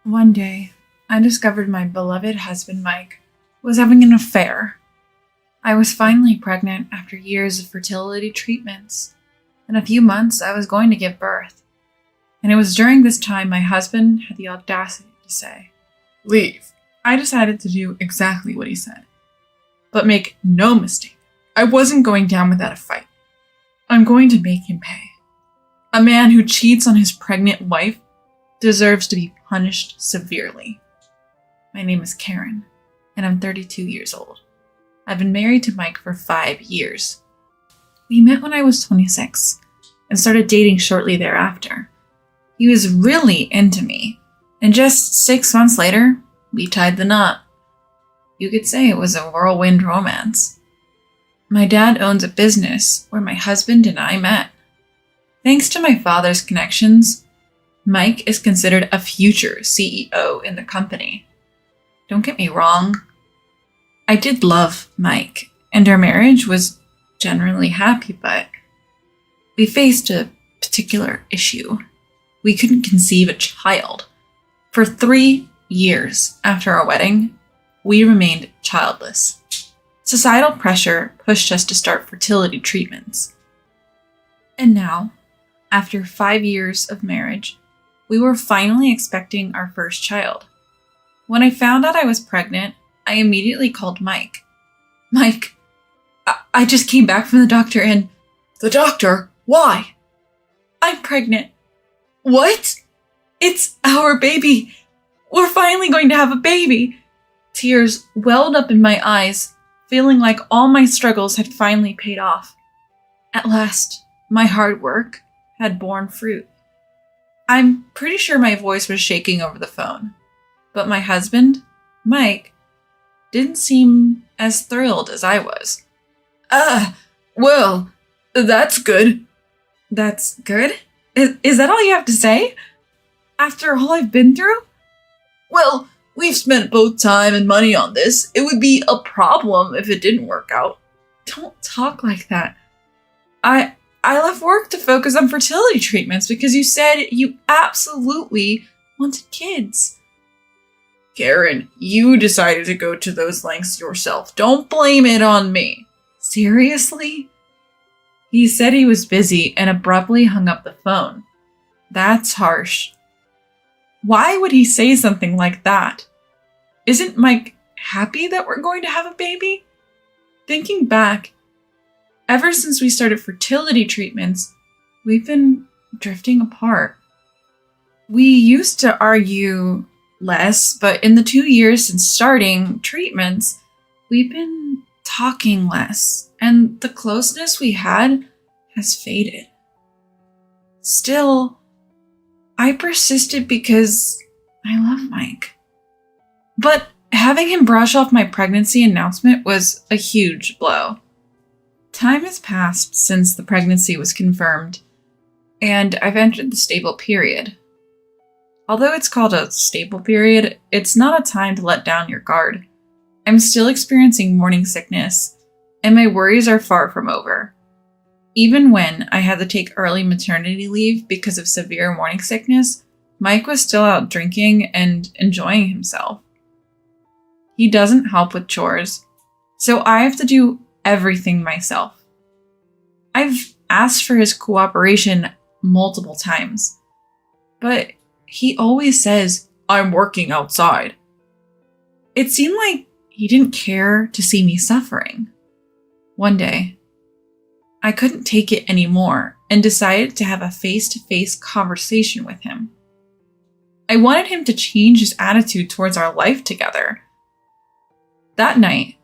One day, I discovered my beloved husband Mike was having an affair. I was finally pregnant after years of fertility treatments. In a few months, I was going to give birth. And it was during this time my husband had the audacity to say, "Leave." I decided to do exactly what he said. But make no mistake, I wasn't going down without a fight. I'm going to make him pay. A man who cheats on his pregnant wife deserves to be punished severely. My name is Karen, and I'm 32 years old. I've been married to Mike for 5 years. We met when I was 26 and started dating shortly thereafter. He was really into me, and just 6 months later, we tied the knot. You could say it was a whirlwind romance. My dad owns a business where my husband and I met. Thanks to my father's connections, Mike is considered a future CEO in the company. Don't get me wrong, I did love Mike, and our marriage was generally happy, but we faced a particular issue. We couldn't conceive a child. For 3 years after our wedding, we remained childless. Societal pressure pushed us to start fertility treatments. And now, after 5 years of marriage, we were finally expecting our first child. When I found out I was pregnant, I immediately called Mike. "Mike, I just came back from the doctor and..." "The doctor? Why?" "I'm pregnant." "What?" "It's our baby. We're finally going to have a baby." Tears welled up in my eyes, feeling like all my struggles had finally paid off. At last, my hard work had borne fruit. I'm pretty sure my voice was shaking over the phone, but my husband, Mike, didn't seem as thrilled as I was. Well, that's good." "That's good? Is that all you have to say? After all I've been through?" "Well, we've spent both time and money on this. It would be a problem if it didn't work out." "Don't talk like that. I left work to focus on fertility treatments because you said you absolutely wanted kids." "Karen, you decided to go to those lengths yourself. Don't blame it on me." "Seriously?" He said he was busy and abruptly hung up the phone. That's harsh. Why would he say something like that? Isn't Mike happy that we're going to have a baby? Thinking back, ever since we started fertility treatments, we've been drifting apart. We used to argue less, but in the 2 years since starting treatments, we've been talking less, and the closeness we had has faded. Still, I persisted because I love Mike. But having him brush off my pregnancy announcement was a huge blow. Time has passed since the pregnancy was confirmed, and I've entered the stable period. Although it's called a stable period, it's not a time to let down your guard. I'm still experiencing morning sickness, and my worries are far from over. Even when I had to take early maternity leave because of severe morning sickness, Mike was still out drinking and enjoying himself. He doesn't help with chores, so I have to do everything myself. I've asked for his cooperation multiple times, but he always says, "I'm working outside." It seemed like he didn't care to see me suffering. One day, I couldn't take it anymore and decided to have a face-to-face conversation with him. I wanted him to change his attitude towards our life together. That night,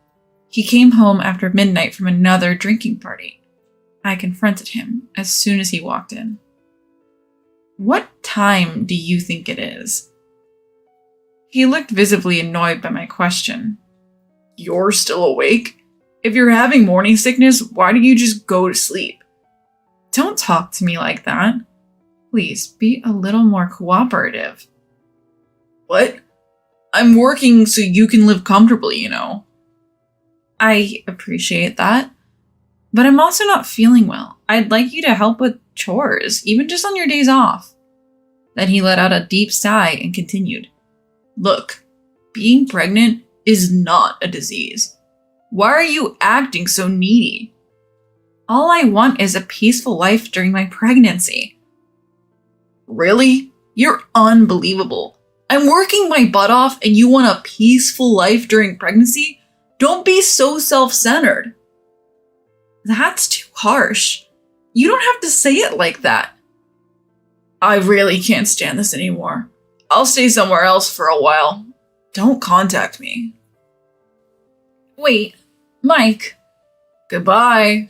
he came home after midnight from another drinking party. I confronted him as soon as he walked in. "What time do you think it is?" He looked visibly annoyed by my question. "You're still awake? If you're having morning sickness, why don't you just go to sleep?" "Don't talk to me like that. Please be a little more cooperative." "What? I'm working so you can live comfortably, you know." "I appreciate that, but I'm also not feeling well. I'd like you to help with chores, even just on your days off." Then he let out a deep sigh and continued. Look, being pregnant is not a disease. Why are you acting so needy? All I want is a peaceful life during my pregnancy. Really? You're unbelievable. I'm working my butt off and you want a peaceful life during pregnancy? Don't be so self-centered. That's too harsh. You don't have to say it like that. I really can't stand this anymore. I'll stay somewhere else for a while. Don't contact me. Wait, Mike. Goodbye.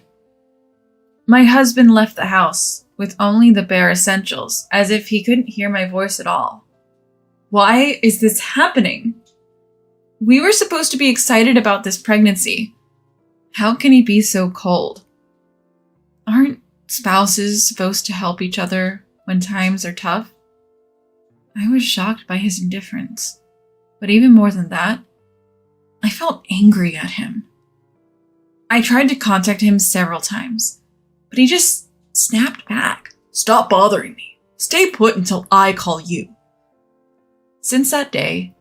My husband left the house with only the bare essentials, as if he couldn't hear my voice at all. Why is this happening? We were supposed to be excited about this pregnancy. How can he be so cold? Aren't spouses supposed to help each other when times are tough? I was shocked by his indifference. But even more than that, I felt angry at him. I tried to contact him several times, but he just snapped back. Stop bothering me. Stay put until I call you. Since that day,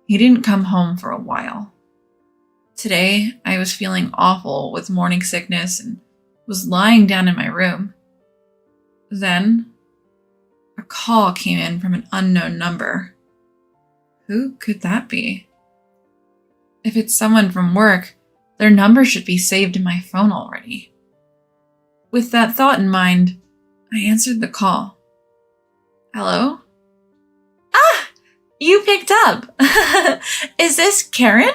he didn't come home for a while. Today, I was feeling awful with morning sickness and was lying down in my room. Then, a call came in from an unknown number. Who could that be? If it's someone from work, their number should be saved in my phone already. With that thought in mind, I answered the call. Hello? Ah! You picked up! Is this Karen?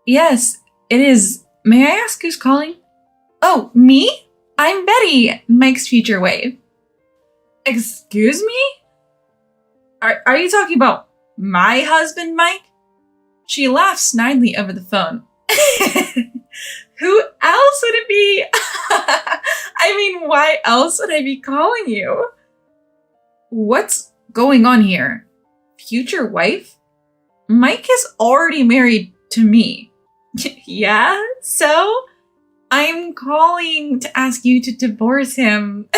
Yes, it is. May I ask who's calling? Oh, me? I'm Betty, Mike's future wife. Excuse me? Are you talking about my husband, Mike? She laughed snidely over the phone. Who else would it be? I mean, why else would I be calling you? What's going on here? Future wife? Mike is already married to me. Yeah, so? I'm calling to ask you to divorce him.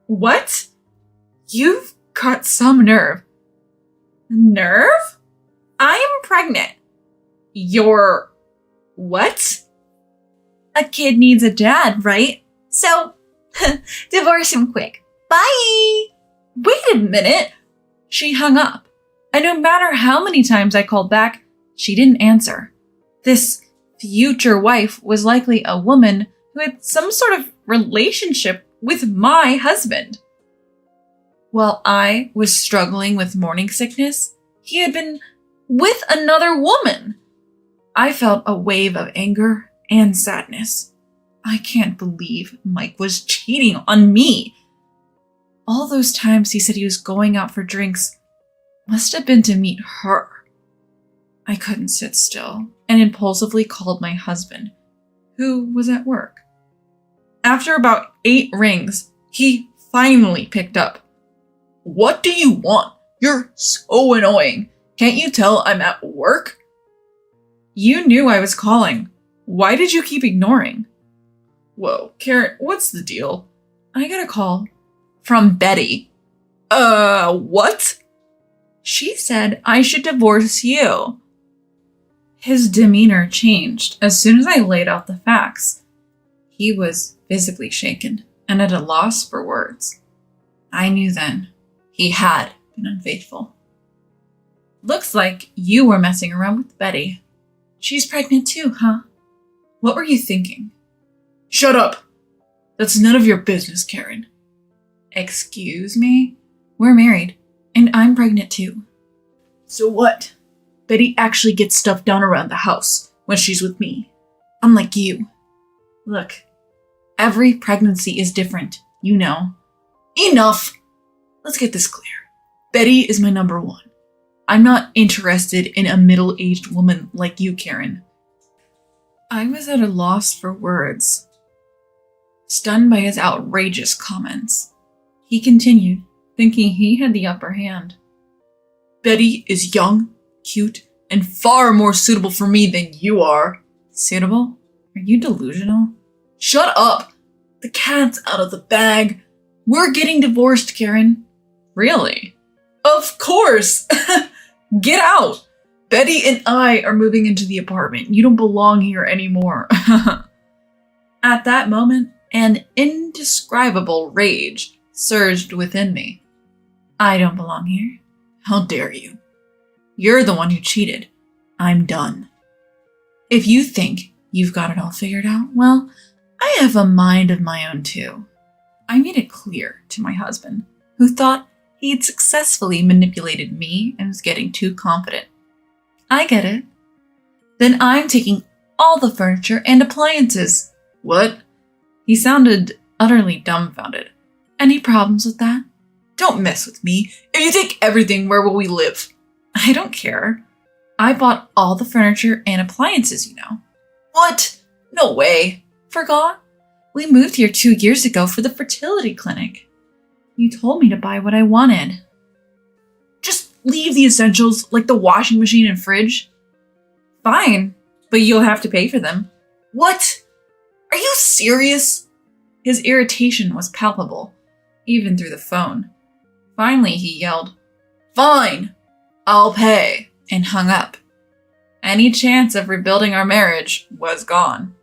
What? You've got some nerve. Nerve? I'm pregnant. You're... what? A kid needs a dad, right? So, divorce him quick. Bye! Wait a minute. She hung up. And no matter how many times I called back, she didn't answer. This future wife was likely a woman who had some sort of relationship with my husband. While I was struggling with morning sickness, he had been with another woman. I felt a wave of anger and sadness. I can't believe Mike was cheating on me. All those times he said he was going out for drinks must have been to meet her. I couldn't sit still and impulsively called my husband, who was at work. After about 8 rings, he finally picked up. What do you want? You're so annoying. Can't you tell I'm at work? You knew I was calling. Why did you keep ignoring? Whoa, Karen, what's the deal? I got a call from Betty. What? She said I should divorce you. His demeanor changed as soon as I laid out the facts. He was visibly shaken and at a loss for words. I knew then he had been unfaithful. Looks like you were messing around with Betty. She's pregnant too, huh? What were you thinking? Shut up! That's none of your business, Karen. Excuse me? We're married, and I'm pregnant too. So what? Betty actually gets stuff done around the house when she's with me. Unlike you. Look, every pregnancy is different, you know. Enough! Let's get this clear. Betty is my number one. I'm not interested in a middle-aged woman like you, Karen. I was at a loss for words, stunned by his outrageous comments. He continued, thinking he had the upper hand. Betty is young, cute, and far more suitable for me than you are. Suitable? Are you delusional? Shut up! The cat's out of the bag. We're getting divorced, Karen. Really? Of course! course. Get out. Betty and I are moving into the apartment. You don't belong here anymore. At that moment, an indescribable rage surged within me. I don't belong here. How dare you? You're the one who cheated. I'm done. If you think you've got it all figured out, well, I have a mind of my own too. I made it clear to my husband, who thought he'd successfully manipulated me and was getting too confident. I get it. Then I'm taking all the furniture and appliances. What? He sounded utterly dumbfounded. Any problems with that? Don't mess with me. If you take everything, where will we live? I don't care. I bought all the furniture and appliances, you know. What? No way. Forgot? We moved here 2 years ago for the fertility clinic. You told me to buy what I wanted. Just leave the essentials, like the washing machine and fridge. Fine, but you'll have to pay for them. What? Are you serious? His irritation was palpable, even through the phone. Finally, he yelled, Fine, I'll pay, and hung up. Any chance of rebuilding our marriage was gone.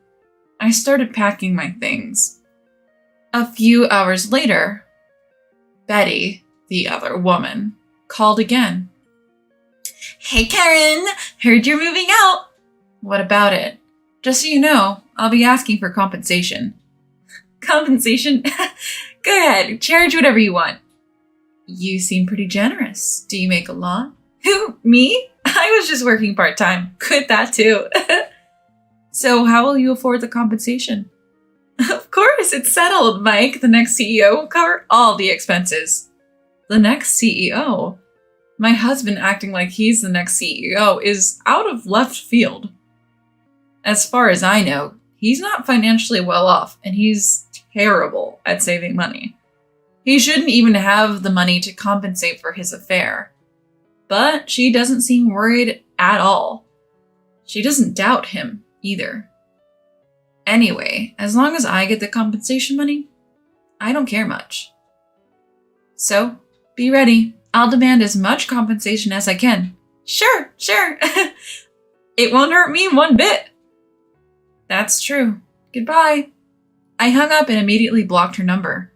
I started packing my things. A few hours later, Betty, the other woman, called again. Hey Karen, heard you're moving out. What about it? Just so you know, I'll be asking for compensation. Compensation? Go ahead, charge whatever you want. You seem pretty generous. Do you make a lot? Who, me? I was just working part-time. Quit that too. So how will you afford the compensation? Of course, it's settled, Mike. The next CEO will cover all the expenses. The next CEO? My husband acting like he's the next CEO is out of left field. As far as I know, he's not financially well off, and he's terrible at saving money. He shouldn't even have the money to compensate for his affair. But she doesn't seem worried at all. She doesn't doubt him either. Anyway, as long as I get the compensation money, I don't care much. So, be ready. I'll demand as much compensation as I can. Sure. It won't hurt me one bit. That's true. Goodbye. I hung up and immediately blocked her number.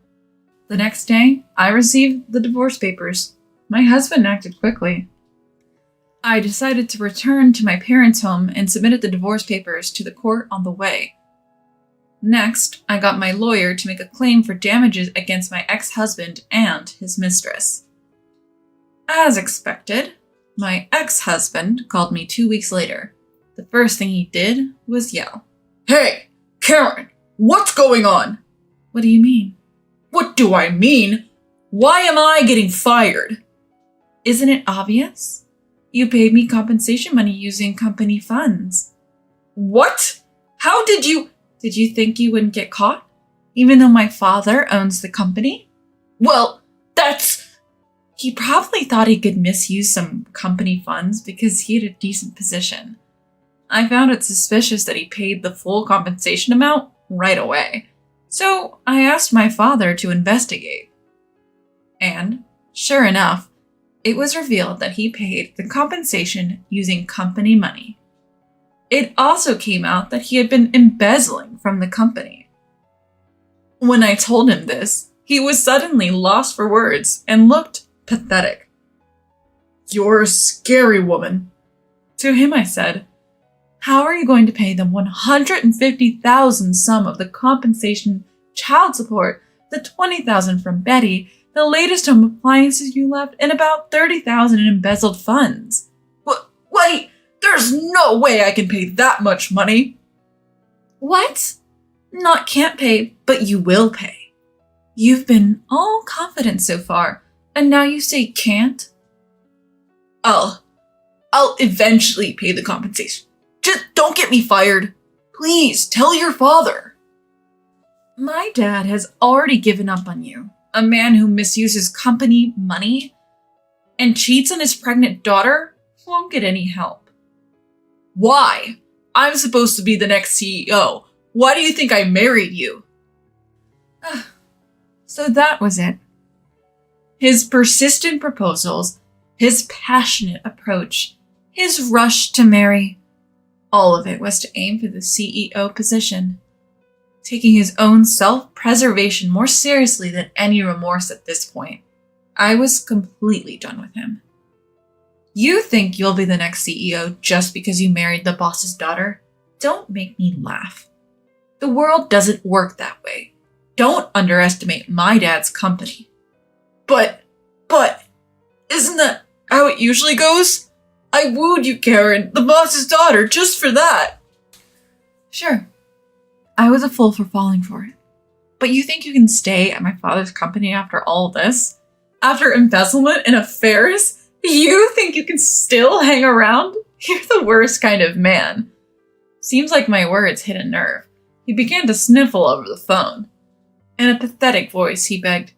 The next day, I received the divorce papers. My husband acted quickly. I decided to return to my parents' home and submitted the divorce papers to the court on the way. Next, I got my lawyer to make a claim for damages against my ex-husband and his mistress. As expected, my ex-husband called me 2 weeks later. The first thing he did was yell. Hey, Karen, what's going on? What do you mean? What do I mean? Why am I getting fired? Isn't it obvious? You paid me compensation money using company funds. What? How did you... Did you think you wouldn't get caught? Even though my father owns the company? Well, that's... He probably thought he could misuse some company funds because he had a decent position. I found it suspicious that he paid the full compensation amount right away. So I asked my father to investigate. And, sure enough, it was revealed that he paid the compensation using company money. It also came out that he had been embezzling from the company. When I told him this, he was suddenly lost for words and looked pathetic. You're a scary woman. To him I said, how are you going to pay them $150,000 sum of the compensation, child support, the $20,000 from Betty, the latest home appliances you left, and about $30,000 in embezzled funds? Wait, there's no way I can pay that much money. What? Not can't pay, but you will pay. You've been all confident so far, and now you say can't? I'll eventually pay the compensation. Just don't get me fired. Please, tell your father. My dad has already given up on you. A man who misuses company money and cheats on his pregnant daughter won't get any help. Why? I'm supposed to be the next CEO. Why do you think I married you? So that was it. His persistent proposals his passionate approach, his rush to marry. All of it was to aim for the CEO position, taking his own self-preservation more seriously than any remorse at this point. I was completely done with him. You think you'll be the next CEO just because you married the boss's daughter? Don't make me laugh. The world doesn't work that way. Don't underestimate my dad's company. But, isn't that how it usually goes? I wooed you, Karen, the boss's daughter, just for that. Sure. I was a fool for falling for it. But you think you can stay at my father's company after all this? After embezzlement and affairs? You think you can still hang around? You're the worst kind of man. Seems like my words hit a nerve. He began to sniffle over the phone. In a pathetic voice, he begged,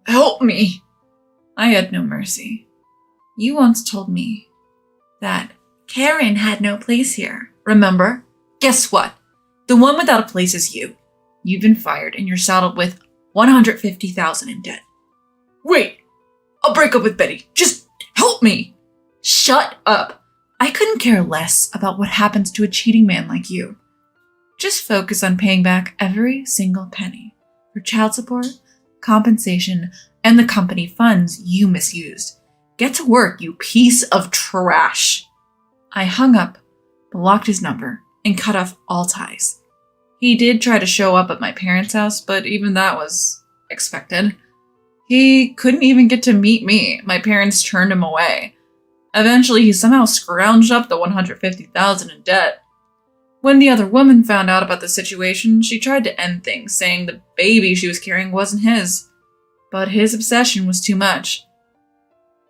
"Help me." I had no mercy. You once told me that Karen had no place here, remember? Guess what? The one without a place is you. You've been fired and you're saddled with $150,000 in debt. Wait, I'll break up with Betty. Just help me. Shut up. I couldn't care less about what happens to a cheating man like you. Just focus on paying back every single penny for child support, compensation, and the company funds you misused. Get to work, you piece of trash. I hung up, blocked his number, and cut off all ties. He did try to show up at my parents' house, but even that was expected. He couldn't even get to meet me. My parents turned him away. Eventually, he somehow scrounged up the $150,000 in debt. When the other woman found out about the situation, she tried to end things, saying the baby she was carrying wasn't his. But his obsession was too much.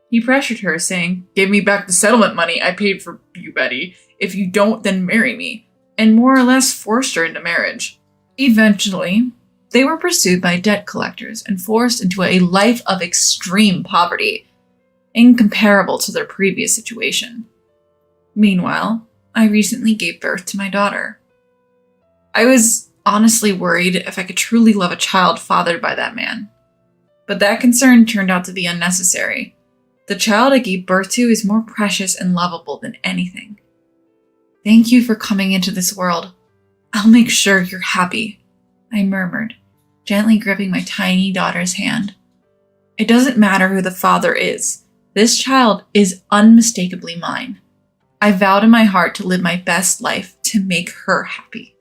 He pressured her, saying, "Give me back the settlement money I paid for you, Betty. If you don't, then marry me," and more or less forced her into marriage. Eventually, they were pursued by debt collectors and forced into a life of extreme poverty, incomparable to their previous situation. Meanwhile, I recently gave birth to my daughter. I was honestly worried if I could truly love a child fathered by that man. But that concern turned out to be unnecessary. The child I gave birth to is more precious and lovable than anything. Thank you for coming into this world. I'll make sure you're happy, I murmured, gently gripping my tiny daughter's hand. It doesn't matter who the father is. This child is unmistakably mine. I vowed in my heart to live my best life to make her happy.